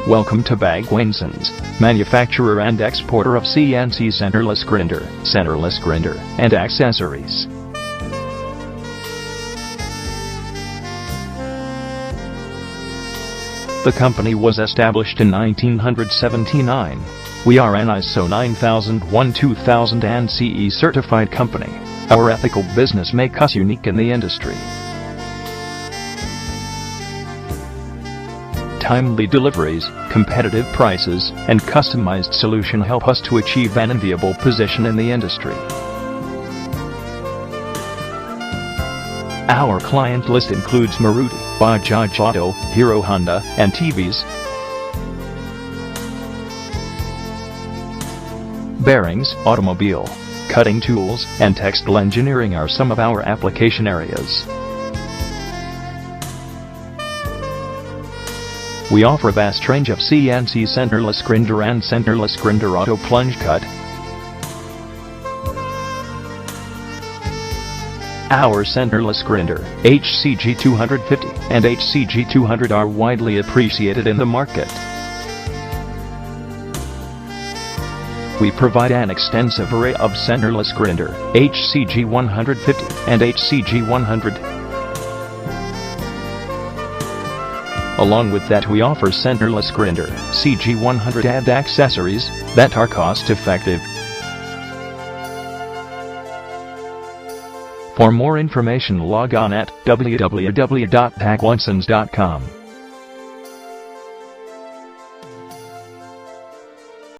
Welcome to Bhagwan, manufacturer and exporter of CNC Centerless grinder, and accessories. The company was established in 1979. We are an ISO 9001-2000 and CE certified company. Our ethical business makes us unique in the industry. Timely deliveries, competitive prices, and customized solution help us to achieve an enviable position in the industry. Our client list includes Maruti, Bajaj Auto, Hero Honda, and TVs. Bearings, automobile, cutting tools, and textile engineering are some of our application areas. We offer a vast range of CNC centerless grinder and centerless grinder auto plunge cut. Our centerless grinder, HCG 250 and HCG 200 are widely appreciated in the market. We provide an extensive array of centerless grinder, HCG 150 and HCG 100. Along with that, we offer centerless grinder, CG 100 and accessories that are cost-effective. For more information, log on at www.bhagwansons.com.